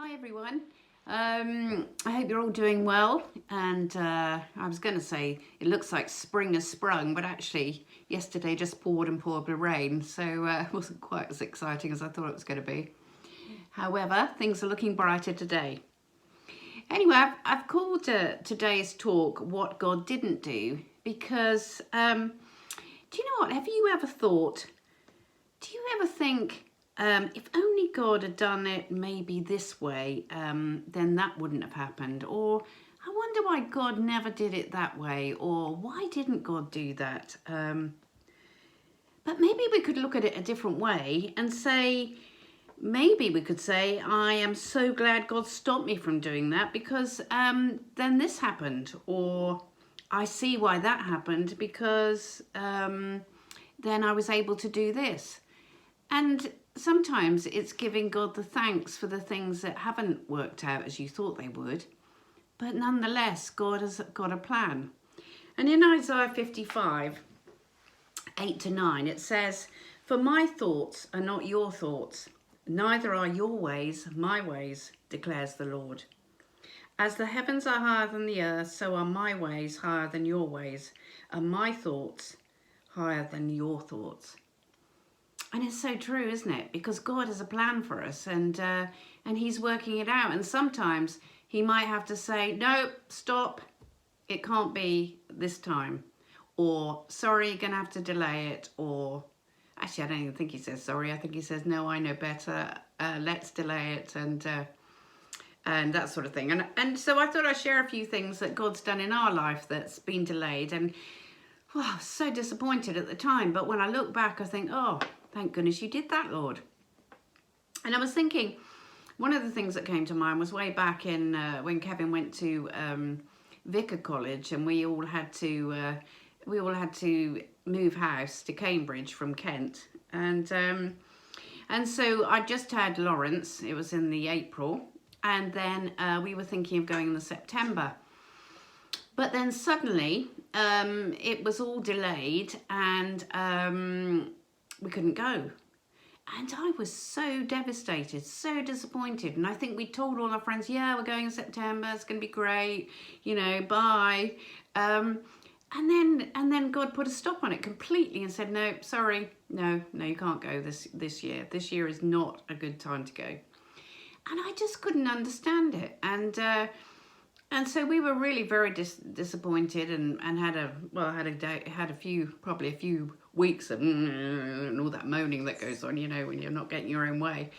Hi everyone. I hope you're all doing well, and I was going to say it looks like spring has sprung, but actually yesterday just poured and poured with rain, so it wasn't quite as exciting as I thought it was going to be. However, things are looking brighter today. Anyway, I've called today's talk What God Didn't Do, because do you know what, have you ever thought, do you ever think, if only God had done it maybe this way, then that wouldn't have happened? Or I wonder why God never did it that way, or why didn't God do that? But maybe we could look at it a different way and say, maybe we could say, I am so glad God stopped me from doing that because then this happened, or I see why that happened because then I was able to do this. And sometimes it's giving God the thanks for the things that haven't worked out as you thought they would. But nonetheless, God has got a plan. And in Isaiah 55, 8-9, it says, "For my thoughts are not your thoughts, neither are your ways my ways, declares the Lord. As the heavens are higher than the earth, so are my ways higher than your ways, and my thoughts higher than your thoughts." And it's so true, isn't it? Because God has a plan for us, and He's working it out. And sometimes He might have to say, "No, stop. It can't be this time," or "Sorry, you're going to have to delay it." Or actually, I don't even think He says sorry. I think He says, "No, I know better. Let's delay it," and that sort of thing. And so I thought I'd share a few things that God's done in our life that's been delayed. And well, I was so disappointed at the time, but when I look back, I think, oh, thank goodness you did that, Lord. And I was thinking, one of the things that came to mind was way back in when Kevin went to Vicarage, and we all had to move house to Cambridge from Kent, and so I just had Lawrence. It was in the April, and then we were thinking of going in the September. But then suddenly it was all delayed, and we couldn't go. And I was so devastated, so disappointed. And I think we told all our friends, yeah, we're going in September, it's going to be great, you know, bye. And then God put a stop on it completely and said, no, sorry, no, you can't go this year. This year is not a good time to go. And I just couldn't understand it. And so we were really very disappointed, and had a few weeks of and all that moaning that goes on, you know, when you're not getting your own way.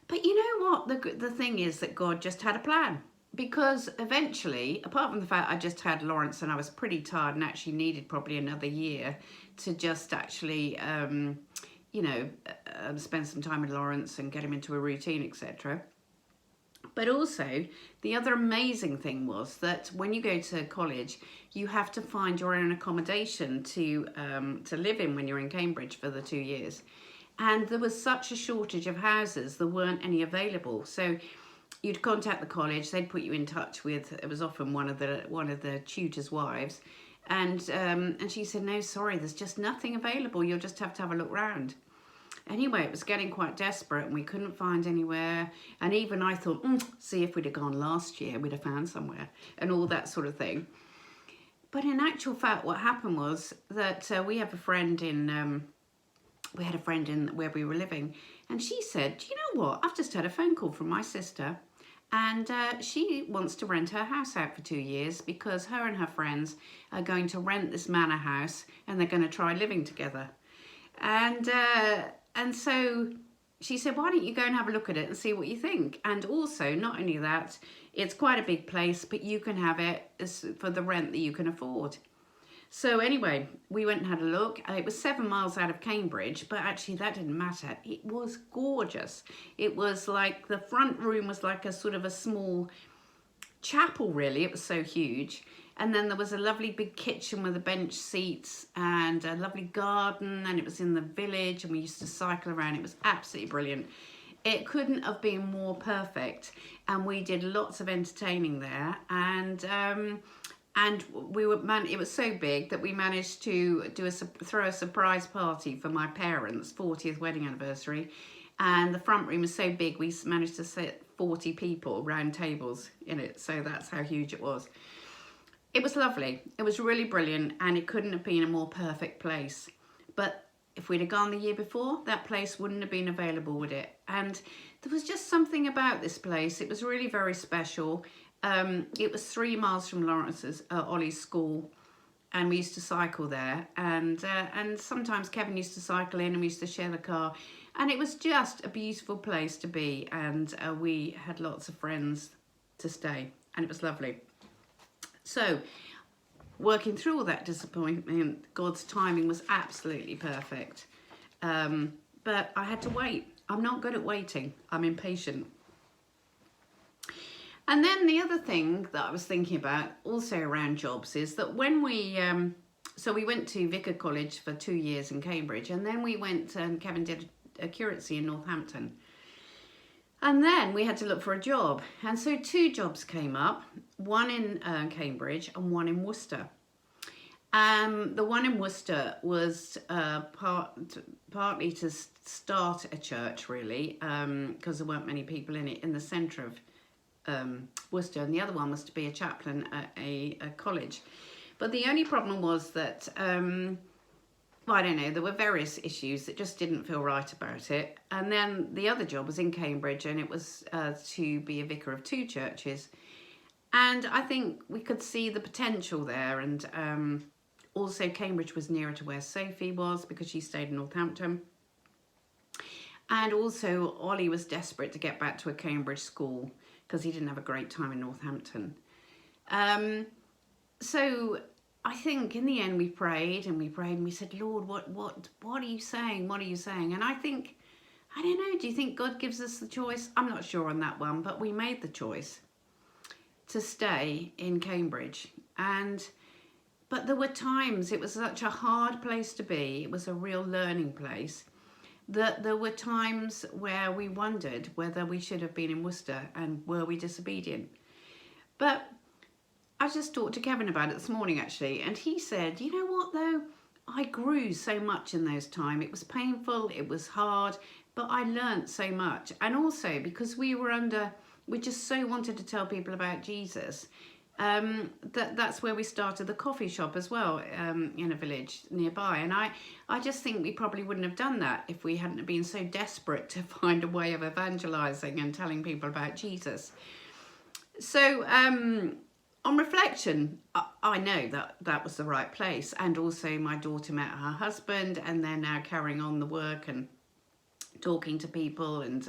But you know what? The thing is that God just had a plan, because eventually, apart from the fact I just had Lawrence and I was pretty tired and actually needed probably another year to just actually, spend some time with Lawrence and get him into a routine, etc. But also, the other amazing thing was that when you go to college, you have to find your own accommodation to live in when you're in Cambridge for the 2 years. And there was such a shortage of houses, there weren't any available. So you'd contact the college, they'd put you in touch with, it was often one of the tutors' wives, and she said, no, sorry, there's just nothing available, you'll just have to have a look round. Anyway, it was getting quite desperate and we couldn't find anywhere. And even I thought, see, if we'd have gone last year, we'd have found somewhere and all that sort of thing. But in actual fact, what happened was that we had a friend in where we were living. And she said, do you know what? I've just had a phone call from my sister. And she wants to rent her house out for 2 years because her and her friends are going to rent this manor house and they're going to try living together. And so she said, why don't you go and have a look at it and see what you think? And also, not only that, it's quite a big place, but you can have it for the rent that you can afford. So anyway, we went and had a look. It was 7 miles out of Cambridge, but actually that didn't matter. It was gorgeous. It was like the front room was like a sort of a small chapel, really. It was so huge. And then there was a lovely big kitchen with the bench seats and a lovely garden, and it was in the village and we used to cycle around. It was absolutely brilliant. It couldn't have been more perfect, and we did lots of entertaining there, and it was so big that we managed to throw a surprise party for my parents' 40th wedding anniversary. And the front room was so big, we managed to sit 40 people round tables in it. So that's how huge it was. It was lovely. It was really brilliant, and it couldn't have been a more perfect place. But if we'd have gone the year before, that place wouldn't have been available, would it? And there was just something about this place. It was really very special. It was 3 miles from Lawrence's, Ollie's school, and we used to cycle there. And sometimes Kevin used to cycle in, and we used to share the car. And it was just a beautiful place to be. And we had lots of friends to stay, and it was lovely. So, working through all that disappointment, God's timing was absolutely perfect. But I had to wait. I'm not good at waiting. I'm impatient. And then the other thing that I was thinking about also around jobs is that when we went to Vicarage College for 2 years in Cambridge, and then we went and Kevin did a curacy in Northampton. And then we had to look for a job. And so 2 jobs came up, one in Cambridge and one in Worcester. The one in Worcester was partly to start a church, really, because there weren't many people in it, in the centre of Worcester. And the other one was to be a chaplain at a college. But the only problem was that, I don't know, there were various issues that just didn't feel right about it. And then the other job was in Cambridge, and it was to be a vicar of 2 churches. And I think we could see the potential there. And also Cambridge was nearer to where Sophie was because she stayed in Northampton. And also Ollie was desperate to get back to a Cambridge school because he didn't have a great time in Northampton. So I think in the end we prayed and we said, Lord, what are you saying? What are you saying? And I think, I don't know, do you think God gives us the choice? I'm not sure on that one, but we made the choice to stay in Cambridge. But there were times, it was such a hard place to be. It was a real learning place. That there were times where we wondered whether we should have been in Worcester and were we disobedient. But I just talked to Kevin about it this morning, actually, and he said, you know what, though? I grew so much in those times. It was painful, it was hard, but I learnt so much. And also because we just so wanted to tell people about Jesus, that's where we started the coffee shop as well, in a village nearby. And I just think we probably wouldn't have done that if we hadn't been so desperate to find a way of evangelizing and telling people about Jesus. So, on reflection, I know that was the right place. And also my daughter met her husband, and they're now carrying on the work and talking to people and,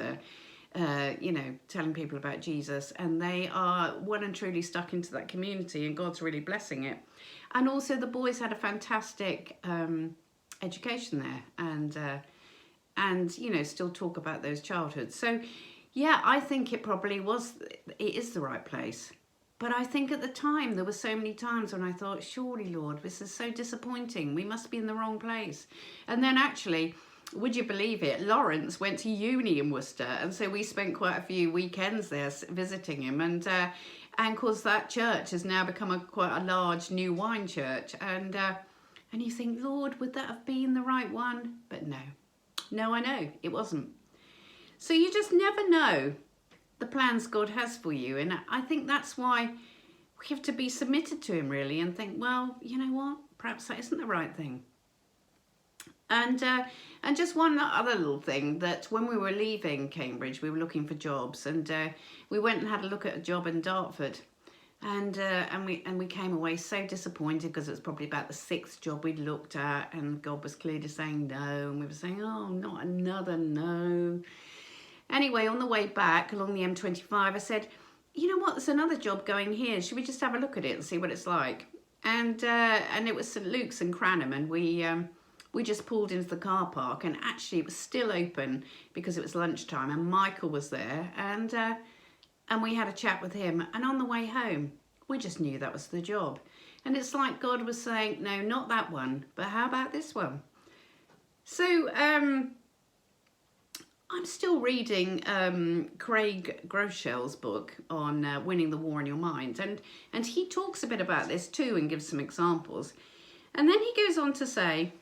telling people about Jesus. And they are well and truly stuck into that community, and God's really blessing it. And also the boys had a fantastic education there, and still talk about those childhoods. So, yeah, I think it is the right place. But I think at the time, there were so many times when I thought, surely, Lord, this is so disappointing. We must be in the wrong place. And then actually, would you believe it, Lawrence went to uni in Worcester. And so we spent quite a few weekends there visiting him. And of course, that church has now become quite a large new wine church. And you think, Lord, would that have been the right one? But no, I know it wasn't. So you just never know the plans God has for you. And I think that's why we have to be submitted to him, really, and think, well, you know what, perhaps that isn't the right thing. And just one other little thing, that when we were leaving Cambridge, we were looking for jobs, and we went and had a look at a job in Dartford, and we came away so disappointed because it was probably about the 6th job we'd looked at, and God was clearly saying no, and we were saying, oh, not another no. Anyway, on the way back along the M25, I said, you know what, there's another job going here. Should we just have a look at it and see what it's like? And it was St Luke's in Cranham, and we just pulled into the car park, and actually it was still open because it was lunchtime, and Michael was there, and we had a chat with him. And on the way home, we just knew that was the job. And it's like God was saying, no, not that one, but how about this one? So, I'm still reading Craig Groeschel's book on winning the war in your mind, and he talks a bit about this too and gives some examples. And then he goes on to say,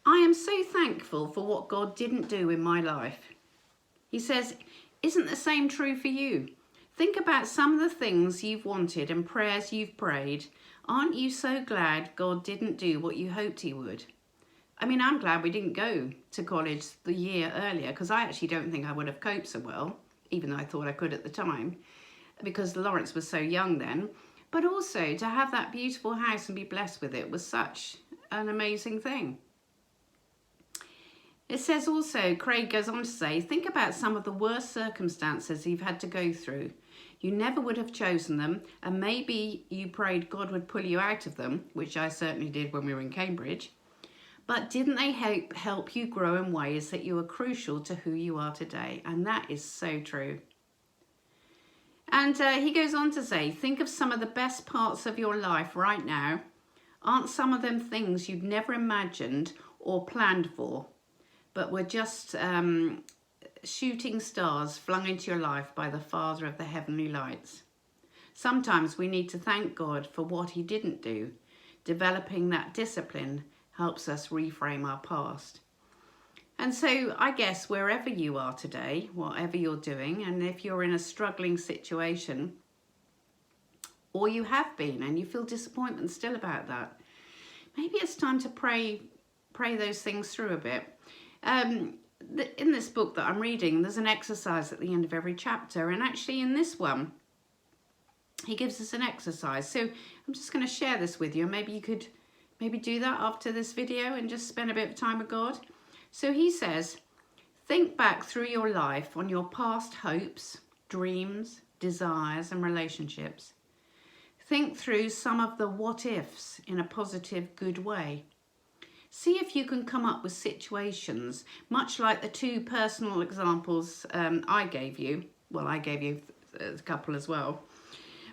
I am so thankful for what God didn't do in my life. He says, isn't the same true for you? Think about some of the things you've wanted and prayers you've prayed. Aren't you so glad God didn't do what you hoped he would? I mean, I'm glad we didn't go to college the year earlier, because I actually don't think I would have coped so well, even though I thought I could at the time, because Lawrence was so young then. But also to have that beautiful house and be blessed with it was such an amazing thing. It says also, Craig goes on to say, think about some of the worst circumstances you've had to go through. You never would have chosen them, and maybe you prayed God would pull you out of them, which I certainly did when we were in Cambridge. But didn't they help you grow in ways that you are crucial to who you are today? And that is so true. And he goes on to say, think of some of the best parts of your life right now. Aren't some of them things you'd never imagined or planned for, but were just shooting stars flung into your life by the Father of the heavenly lights? Sometimes we need to thank God for what he didn't do. Developing that discipline helps us reframe our past. And so I guess wherever you are today, whatever you're doing, and if you're in a struggling situation, or you have been and you feel disappointment still about that, maybe it's time to pray those things through a bit. In this book that I'm reading, there's an exercise at the end of every chapter, and actually in this one, he gives us an exercise. So I'm just going to share this with you, and maybe you could do that after this video and just spend a bit of time with God. So he says, think back through your life on your past hopes, dreams, desires, and relationships. Think through some of the what ifs in a positive, good way. See if you can come up with situations, much like the two personal examples I gave you. Well, I gave you a couple as well,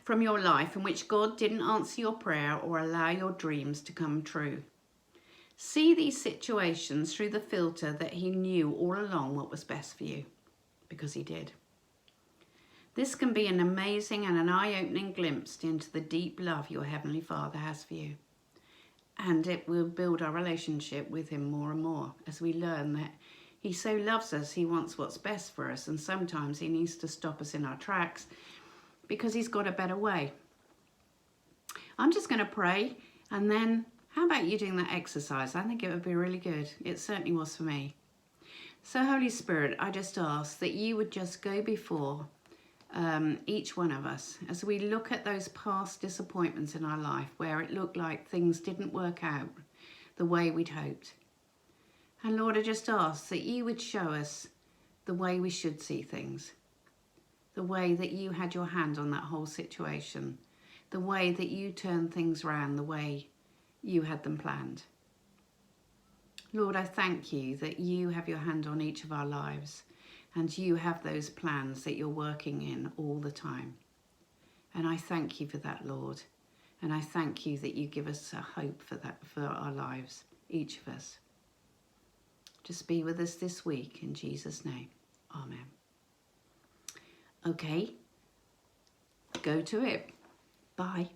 from your life in which God didn't answer your prayer or allow your dreams to come true. See these situations through the filter that he knew all along what was best for you, because he did. This can be an amazing and an eye-opening glimpse into the deep love your Heavenly Father has for you. And it will build our relationship with him more and more as we learn that he so loves us, he wants what's best for us, and sometimes he needs to stop us in our tracks because he's got a better way. I'm just going to pray, and then how about you doing that exercise? I think it would be really good. It certainly was for me. So Holy Spirit, I just ask that you would just go before each one of us as we look at those past disappointments in our life where it looked like things didn't work out the way we'd hoped. And Lord, I just ask that you would show us the way we should see things, the way that you had your hand on that whole situation, the way that you turned things around the way you had them planned. Lord, I thank you that you have your hand on each of our lives and you have those plans that you're working in all the time. And I thank you for that, Lord. And I thank you that you give us a hope for that, for our lives, each of us. Just be with us this week in Jesus' name. Amen. Okay, go to it. Bye.